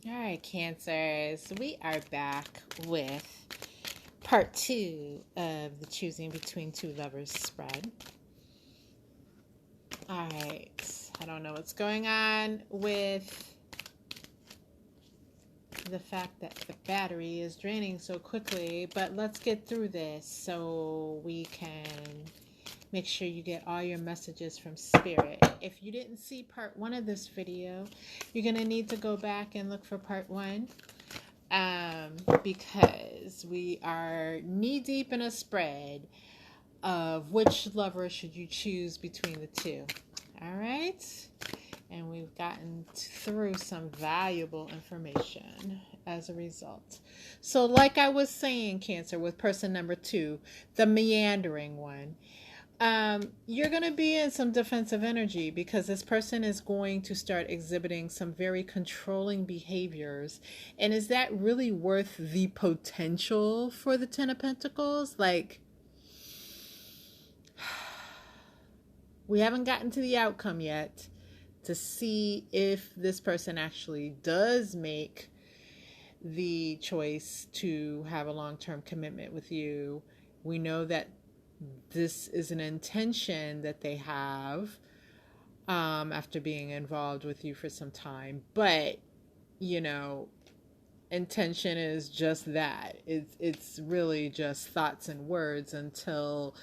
All right, Cancers. We are back with part two of the Choosing Between Two Lovers spread. All right. I don't know what's going on with the fact that the battery is draining so quickly, but let's get through this so we can make sure you get all your messages from Spirit. If you didn't see part one of this video, you're going to need to go back and look for part one. Because we are knee deep in a spread of which lover should you choose between the two. All right. And we've gotten through some valuable information as a result. So like I was saying, Cancer, with person number two, the meandering one, you're going to be in some defensive energy because this person is going to start exhibiting some very controlling behaviors. And is that really worth the potential for the Ten of Pentacles? Like, we haven't gotten to the outcome yet to see if this person actually does make the choice to have a long-term commitment with you. We know that this is an intention that they have after being involved with you for some time. But, you know, intention is just that. It's really just thoughts and words until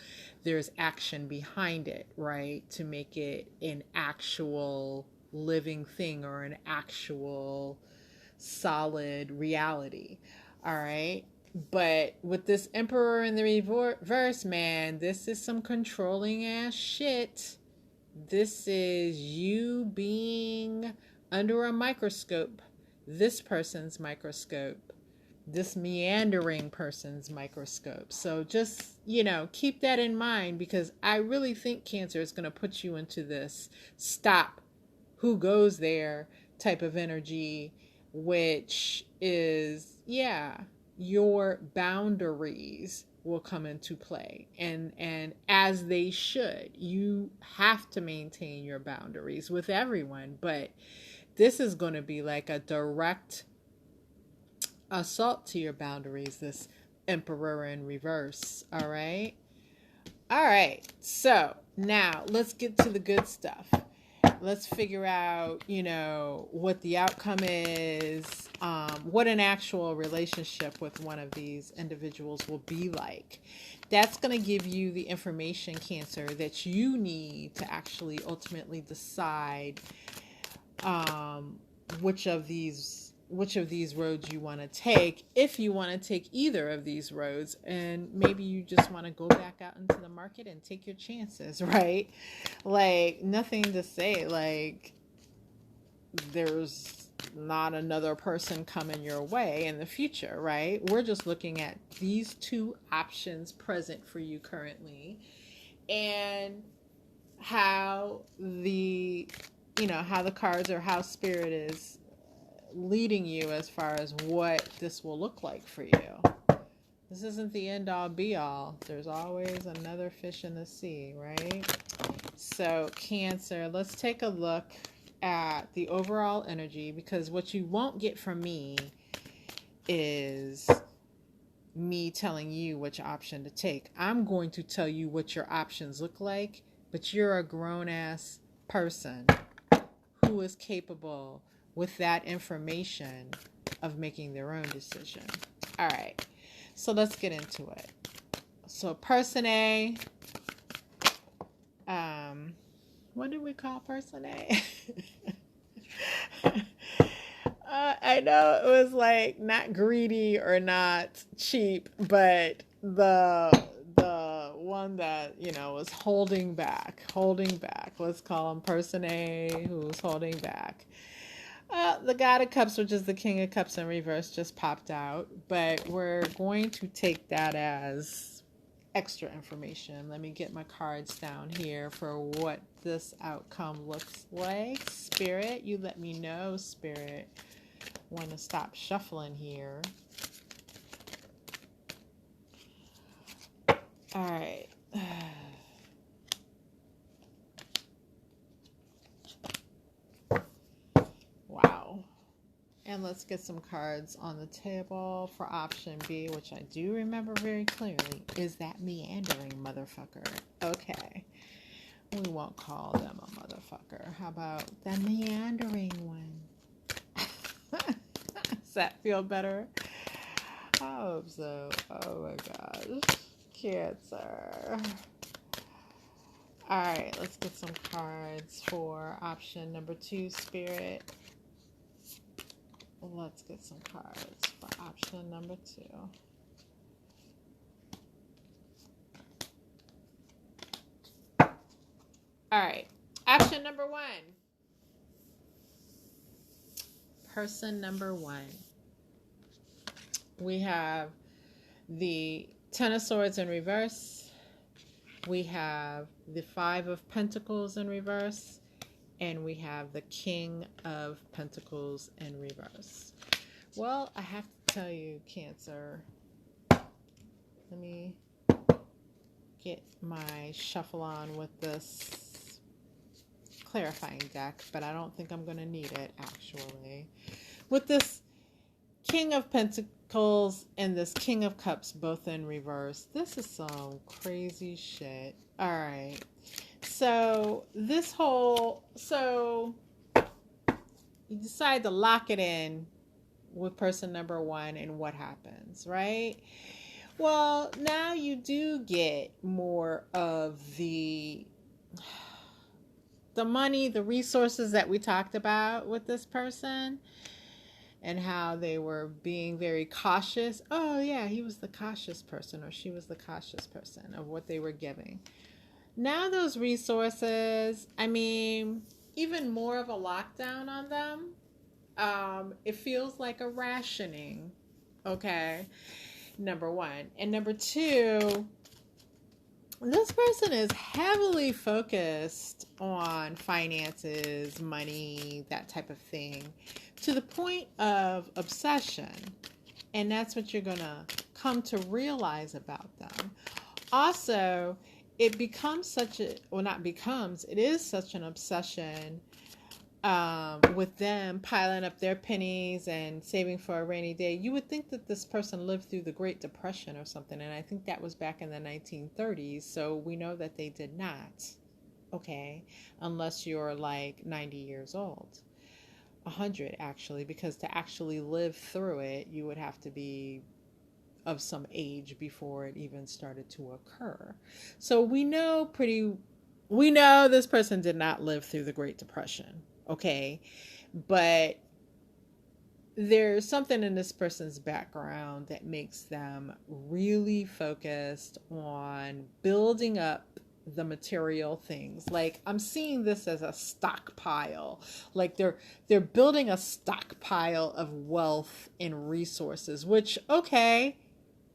there's action behind it, right? To make it an actual living thing or an actual solid reality. All right. But with this Emperor in the reverse, man, this is some controlling ass shit. This is you being under a microscope. This person's microscope. This meandering person's microscope. So just, keep that in mind because I really think Cancer is going to put you into this stop, who goes there type of energy, which is, your boundaries will come into play, and as they should. You have to maintain your boundaries with everyone, but this is going to be like a direct assault to your boundaries, this Emperor in reverse. All right, so now let's get to the good stuff. Let's figure out, what the outcome is, what an actual relationship with one of these individuals will be like. That's going to give you the information, Cancer, that you need to actually ultimately decide which of these roads you want to take, if you want to take either of these roads. And maybe you just want to go back out into the market and take your chances, right? Like, nothing to say like there's not another person coming your way in the future, right? We're just looking at these two options present for you currently, and how the cards, or how Spirit is leading you as far as what this will look like for you. This isn't the end all be all. There's always another fish in the sea, right? So Cancer, let's take a look at the overall energy, because what you won't get from me is me telling you which option to take. I'm going to tell you what your options look like, but you're a grown-ass person who is capable with that information of making their own decision. All right, so let's get into it. So person A, what did we call person A? I know it was like not greedy or not cheap, but the one that, was holding back. Let's call him person A, who's holding back. The God of Cups, which is the King of Cups in reverse, just popped out, but we're going to take that as extra information. Let me get my cards down here for what this outcome looks like. Spirit, you let me know, Spirit. Want to stop shuffling here. All right. Wow. And let's get some cards on the table for option B, which I do remember very clearly, is that meandering motherfucker. Okay. We won't call them a motherfucker. How about the meandering one? Does that feel better? I hope so. Oh my gosh. Cancer. Alright, let's get some cards for option number 2, Spirit. Let's get some cards for option number 2. Alright, option number 1. Person number 1. We have the Ten of Swords in reverse. We have the Five of Pentacles in reverse. And we have the King of Pentacles in reverse. Well, I have to tell you, Cancer. Let me get my shuffle on with this clarifying deck, but I don't think I'm going to need it, actually. With this King of Pentacles and this King of Cups both in reverse, this is some crazy shit. All right. So you decide to lock it in with person number 1, and what happens, right? Well, now you do get more of the money, the resources that we talked about with this person, and how they were being very cautious. Oh yeah, he was the cautious person, or she was the cautious person of what they were giving. Now those resources, I mean, even more of a lockdown on them. It feels like a rationing, okay, number 1. And number 2, this person is heavily focused on finances, money, that type of thing, to the point of obsession. And that's what you're going to come to realize about them. Also, it becomes it is such an obsession with them piling up their pennies and saving for a rainy day. You would think that this person lived through the Great Depression or something, and I think that was back in the 1930s, so we know that they did not, okay, unless you're like 90 years old. 100 actually, because to actually live through it, you would have to be of some age before it even started to occur. So we know this person did not live through the Great Depression, okay? But there's something in this person's background that makes them really focused on building up the material things. Like, I'm seeing this as a stockpile. Like they're building a stockpile of wealth and resources, which, okay,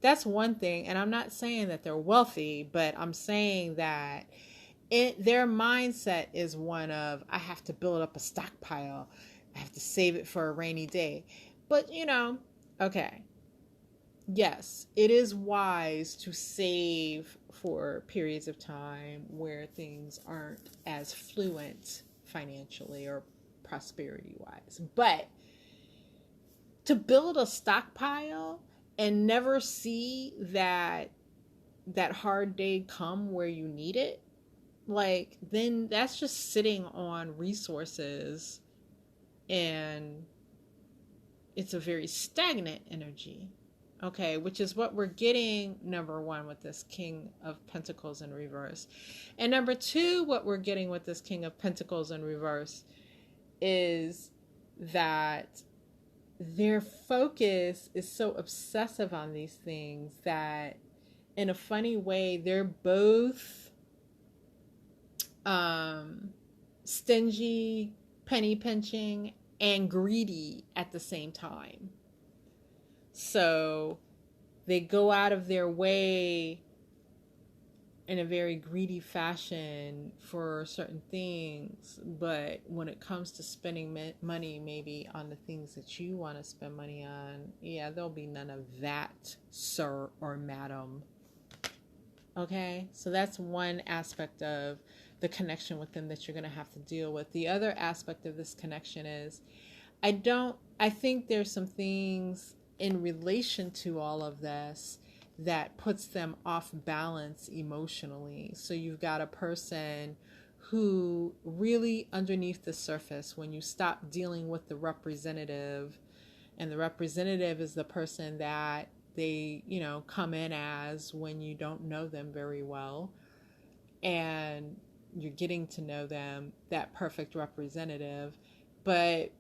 that's one thing. And I'm not saying that they're wealthy, but I'm saying that their mindset is one of, I have to build up a stockpile. I have to save it for a rainy day. But, okay. Yes, it is wise to save for periods of time where things aren't as fluent financially or prosperity wise. But to build a stockpile and never see that hard day come where you need it, like, then that's just sitting on resources, and it's a very stagnant energy, okay, which is what we're getting, number 1, with this King of Pentacles in reverse. And number 2, what we're getting with this King of Pentacles in reverse is that their focus is so obsessive on these things that, in a funny way, they're both stingy, penny pinching, and greedy at the same time. So they go out of their way in a very greedy fashion for certain things, but when it comes to spending money maybe on the things that you want to spend money on, yeah, there'll be none of that, sir or madam. Okay, so that's one aspect of the connection with them that you're going to have to deal with. The other aspect of this connection is I think there's some things in relation to all of this that puts them off balance emotionally. So you've got a person who really underneath the surface, when you stop dealing with the representative, and the representative is the person that they, come in as when you don't know them very well, and you're getting to know them, that perfect representative. But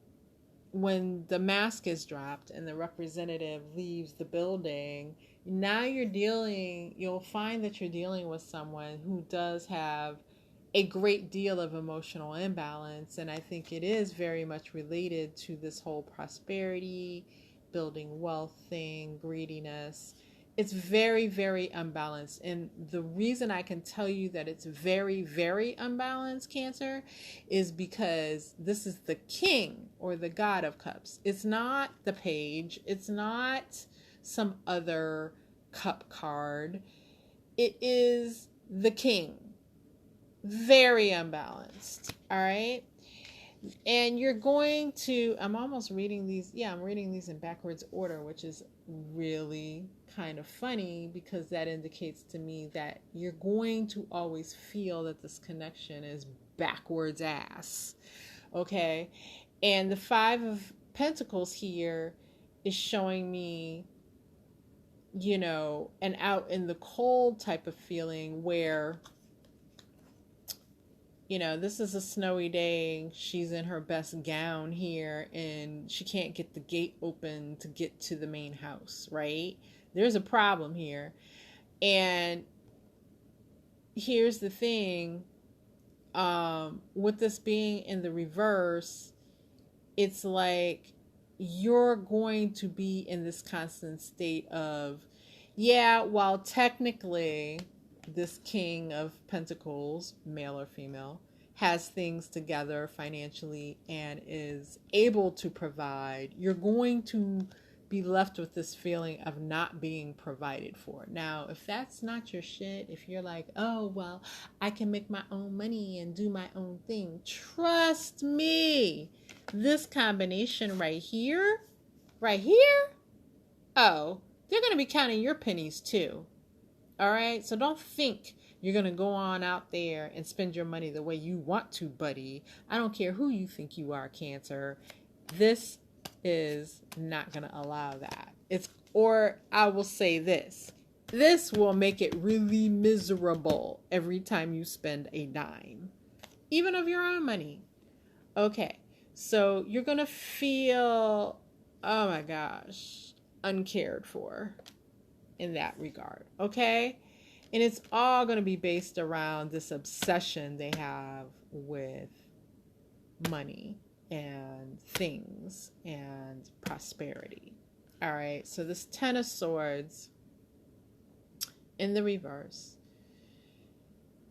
when the mask is dropped and the representative leaves the building, now you'll find that you're dealing with someone who does have a great deal of emotional imbalance. And I think it is very much related to this whole prosperity, building wealth thing, greediness. It's very, very unbalanced. And the reason I can tell you that it's very, very unbalanced, Cancer, is because this is the king or the god of cups. It's not the page. It's not some other cup card. It is the king. Very unbalanced. All right. And you're going to, I'm almost reading these. Yeah, I'm reading these in backwards order, which is really kind of funny because that indicates to me that you're going to always feel that this connection is backwards ass. Okay. And the Five of Pentacles here is showing me, an out in the cold type of feeling where, this is a snowy day. She's in her best gown here and she can't get the gate open to get to the main house, right? There's a problem here. And here's the thing, with this being in the reverse, it's like you're going to be in this constant state of, while technically this King of Pentacles, male or female, has things together financially and is able to provide, you're going to be left with this feeling of not being provided for. Now, if that's not your shit, if you're like, oh, well, I can make my own money and do my own thing, trust me, this combination right here, oh, they're going to be counting your pennies too. All right. So don't think you're going to go on out there and spend your money the way you want to, buddy. I don't care who you think you are, Cancer. This is not going to allow that. Or I will say this will make it really miserable every time you spend a dime, even of your own money. Okay. So you're going to feel, oh my gosh, uncared for in that regard, okay? And it's all going to be based around this obsession they have with money and things and prosperity. All right, so this Ten of Swords in the reverse,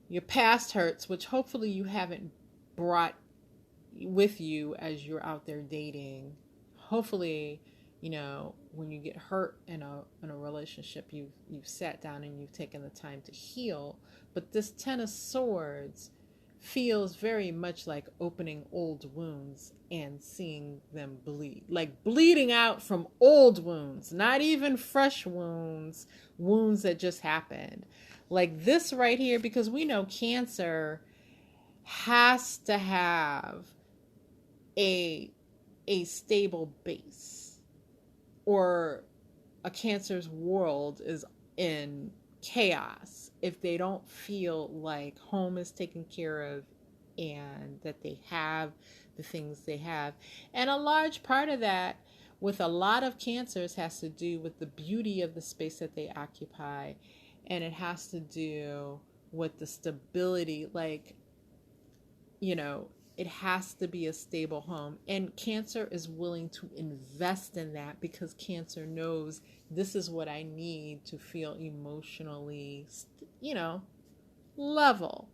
your past hurts, which hopefully you haven't brought with you as you're out there dating. Hopefully, when you get hurt in a relationship, you've sat down and you've taken the time to heal. But this Ten of Swords feels very much like opening old wounds and seeing them bleed, like bleeding out from old wounds, not even fresh wounds that just happened. Like this right here, because we know Cancer has to have a stable base, or a Cancer's world is in chaos if they don't feel like home is taken care of and that they have the things they have. And a large part of that with a lot of Cancers has to do with the beauty of the space that they occupy, and it has to do with the stability, like, it has to be a stable home. And Cancer is willing to invest in that because Cancer knows this is what I need to feel emotionally, level.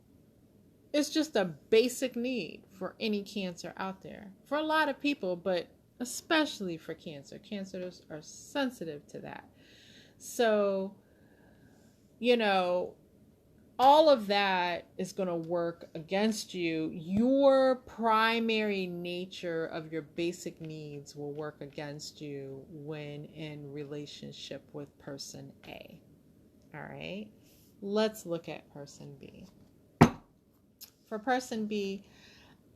It's just a basic need for any Cancer out there. For a lot of people, but especially for Cancer. Cancers are sensitive to that. So, all of that is going to work against you. Your primary nature of your basic needs will work against you when in relationship with person A. All right, let's look at person B. For person B,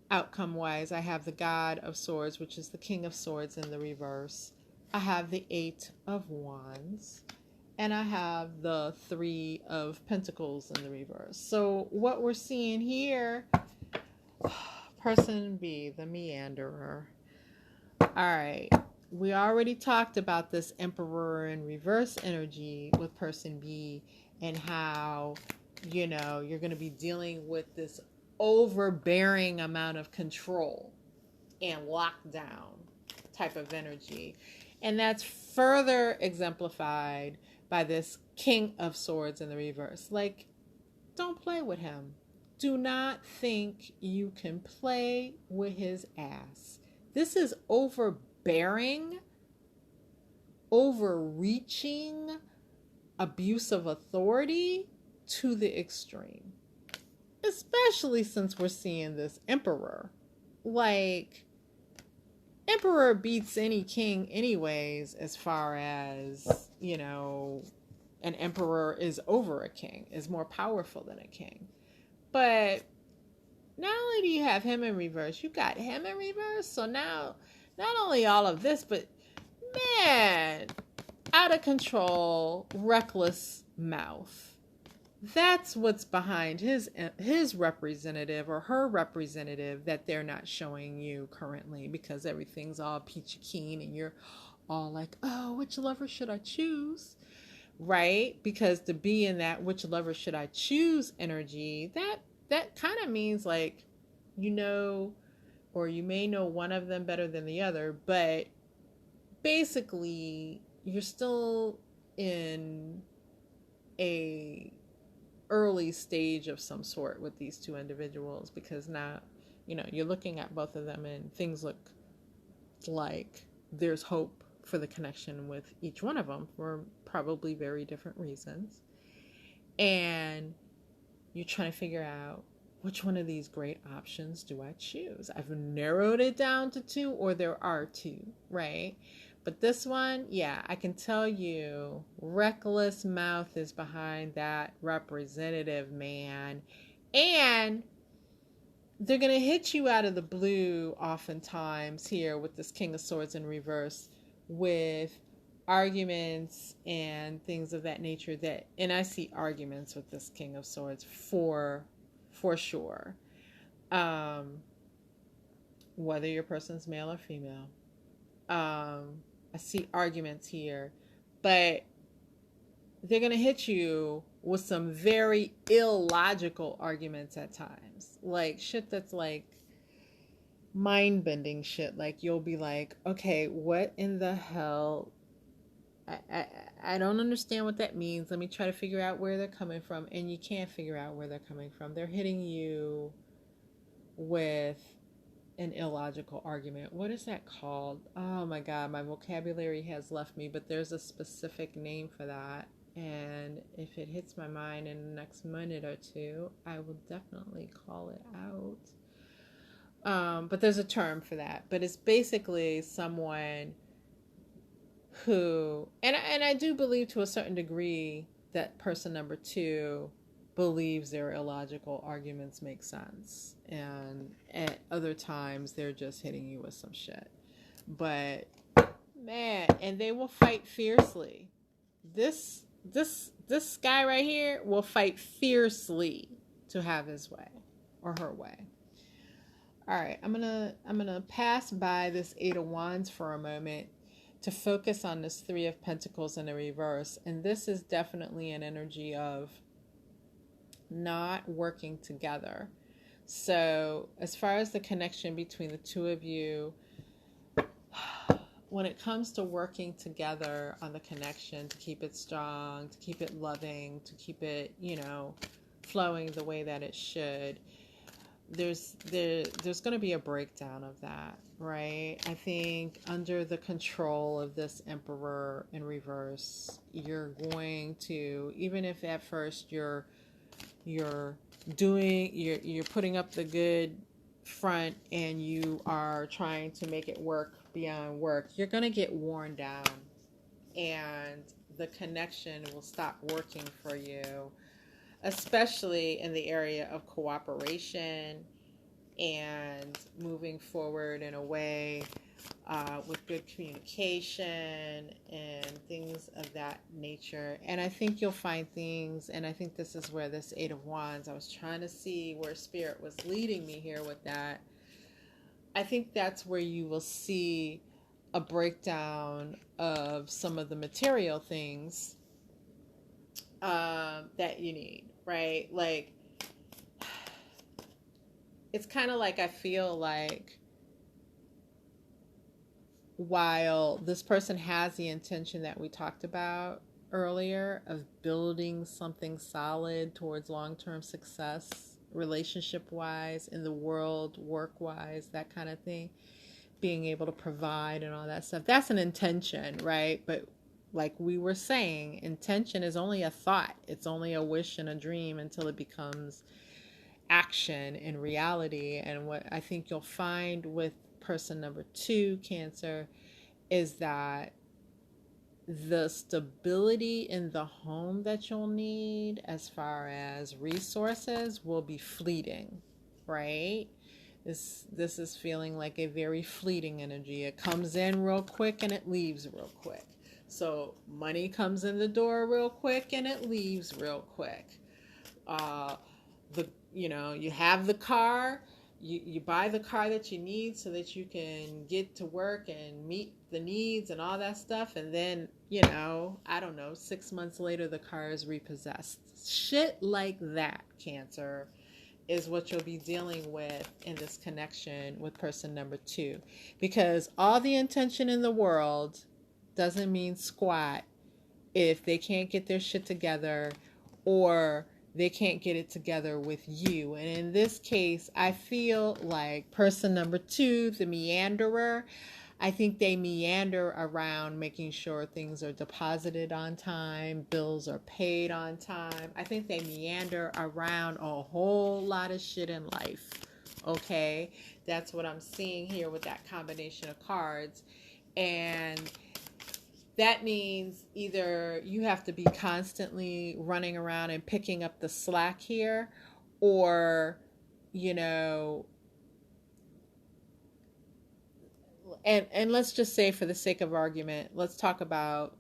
outcome wise, I have the God of Swords, which is the King of Swords in the reverse. I have the Eight of Wands. And I have the Three of Pentacles in the reverse. So what we're seeing here, person B, the meanderer. All right. We already talked about this Emperor in reverse energy with person B and how, you're going to be dealing with this overbearing amount of control and lockdown type of energy. And that's further exemplified by this King of Swords in the reverse. Like, don't play with him. Do not think you can play with his ass. This is overbearing, overreaching, abuse of authority to the extreme. Especially since we're seeing this Emperor. Like, Emperor beats any king anyways, as far as, an emperor is over a king, is more powerful than a king. But not only do you have him in reverse, you got him in reverse. So now, not only all of this, but man, out of control, reckless mouth. That's what's behind his representative or her representative that they're not showing you currently, because everything's all peachy keen and you're all like, oh, which lover should I choose? Right? Because to be in that which lover should I choose energy, that kind of means like, or you may know one of them better than the other, but basically you're still in a early stage of some sort with these two individuals, because now, you're looking at both of them and things look like there's hope for the connection with each one of them for probably very different reasons. And you're trying to figure out which one of these great options do I choose? I've narrowed it down to two, or there are two, right? But this one, yeah, I can tell you, reckless mouth is behind that representative, man. And they're going to hit you out of the blue oftentimes here with this King of Swords in reverse with arguments and things of that nature and I see arguments with this King of Swords for sure. Whether your person's male or female. I see arguments here, but they're going to hit you with some very illogical arguments at times. Like shit that's like mind-bending shit. Like you'll be like, okay, what in the hell? I don't understand what that means. Let me try to figure out where they're coming from. And you can't figure out where they're coming from. They're hitting you with an illogical argument. What is that called? Oh my God, my vocabulary has left me, but there's a specific name for that. And if it hits my mind in the next minute or two, I will definitely call it out. But there's a term for that. But it's basically someone who, and I do believe to a certain degree that person number two believes their illogical arguments make sense, and at other times they're just hitting you with some shit. But man, and they will fight fiercely. This guy right here will fight fiercely to have his way or her way. All right, I'm gonna pass by this Eight of Wands for a moment to focus on this Three of Pentacles in the reverse, and this is definitely an energy of not working together. So as far as the connection between the two of you, when it comes to working together on the connection to keep it strong, to keep it loving, to keep it, flowing the way that it should, there's going to be a breakdown of that, right? I think under the control of this Emperor in reverse, you're going to, even if at first you're you're you're putting up the good front and you are trying to make it work beyond work, you're going to get worn down and the connection will stop working for you, especially in the area of cooperation and moving forward in a way with good communication and things of that nature. And I think you'll find things, and I think this is where this Eight of Wands, I was trying to see where Spirit was leading me here with that. I think that's where you will see a breakdown of some of the material things that you need, right? Like, it's kind of like I feel like while this person has the intention that we talked about earlier of building something solid towards long-term success, relationship-wise, in the world, work-wise, that kind of thing, being able to provide and all that stuff, that's an intention, right? But like we were saying, intention is only a thought. It's only a wish and a dream until it becomes action and reality. And what I think you'll find with person number 2, Cancer, is that the stability in the home that you'll need as far as resources will be fleeting, right? This is feeling like a very fleeting energy. It comes in real quick and it leaves real quick. So money comes in the door real quick and it leaves real quick. You have the car, you buy the car that you need so that you can get to work and meet the needs and all that stuff, and then I don't know, 6 months later the car is repossessed. Shit like that, Cancer, is what you'll be dealing with in this connection with person number 2, because all the intention in the world doesn't mean squat if they can't get their shit together or they can't get it together with you. And in this case, I feel like person number 2, the meanderer, I think they meander around making sure things are deposited on time, bills are paid on time. I think they meander around a whole lot of shit in life. Okay? That's what I'm seeing here with that combination of cards. And that means either you have to be constantly running around and picking up the slack here, or, and let's just say, for the sake of argument, let's talk about,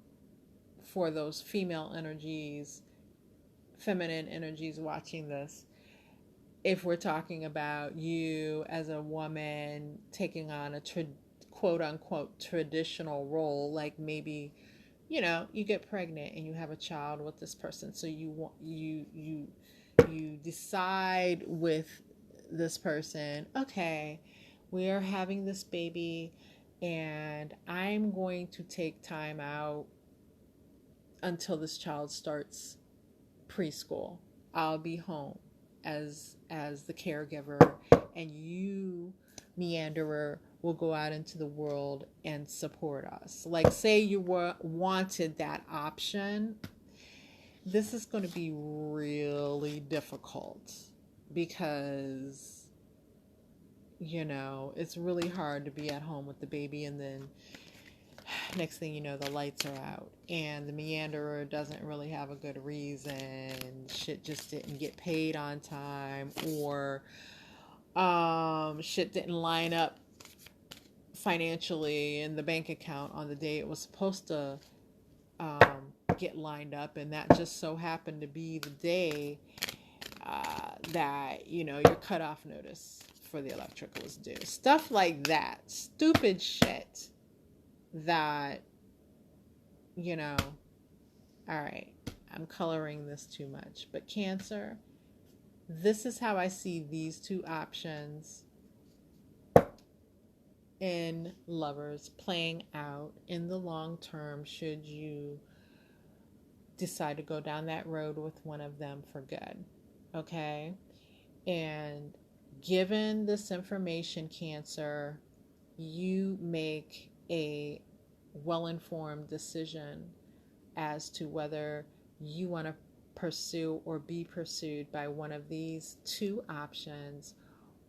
for those female energies, feminine energies watching this, if we're talking about you as a woman taking on a quote unquote traditional role, like maybe you get pregnant and you have a child with this person, so you decide with this person, okay, we are having this baby and I'm going to take time out until this child starts preschool. I'll be home as the caregiver, and you, meanderer, will go out into the world and support us. Like, say you wanted that option, this is going to be really difficult because it's really hard to be at home with the baby, and then next thing you know, the lights are out and the meanderer doesn't really have a good reason. Shit just didn't get paid on time, or shit didn't line up financially in the bank account on the day it was supposed to get lined up, and that just so happened to be the day that your cutoff notice for the electrical is due. Stuff like that, stupid shit that all right, I'm coloring this too much, but Cancer, this is how I see these two options in lovers playing out in the long term, should you decide to go down that road with one of them for good. Okay? And given this information, Cancer, you make a well-informed decision as to whether you want to pursue or be pursued by one of these two options,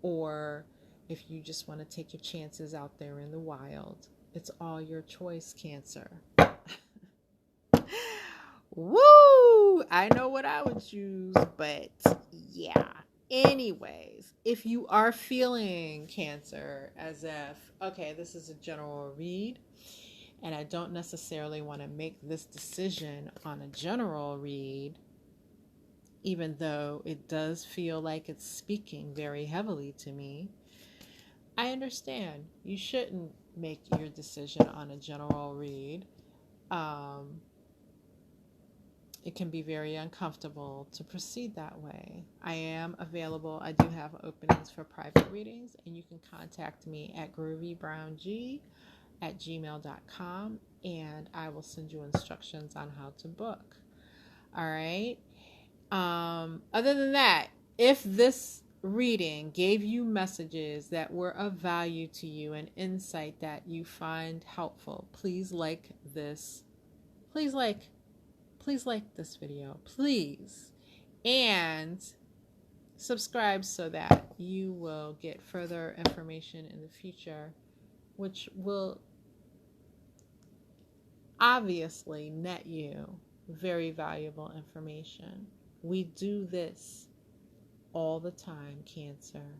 or if you just want to take your chances out there in the wild. It's all your choice, Cancer. Woo! I know what I would choose, but yeah. Anyways, if you are feeling, Cancer, as if, okay, this is a general read, and I don't necessarily want to make this decision on a general read, even though it does feel like it's speaking very heavily to me, I understand. You shouldn't make your decision on a general read. It can be very uncomfortable to proceed that way. I am available. I do have openings for private readings, and you can contact me at groovybrownG@gmail.com, and I will send you instructions on how to book. All right. Other than that, if this reading gave you messages that were of value to you and insight that you find helpful, please like this. Please like this video, please. And subscribe so that you will get further information in the future, which will obviously net you very valuable information. We do this all the time, Cancer.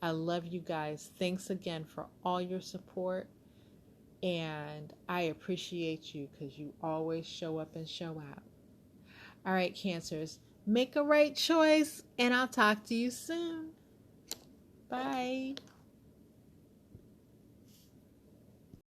I love you guys. Thanks again for all your support. And I appreciate you because you always show up and show out. All right, Cancers, make a right choice, and I'll talk to you soon. Bye.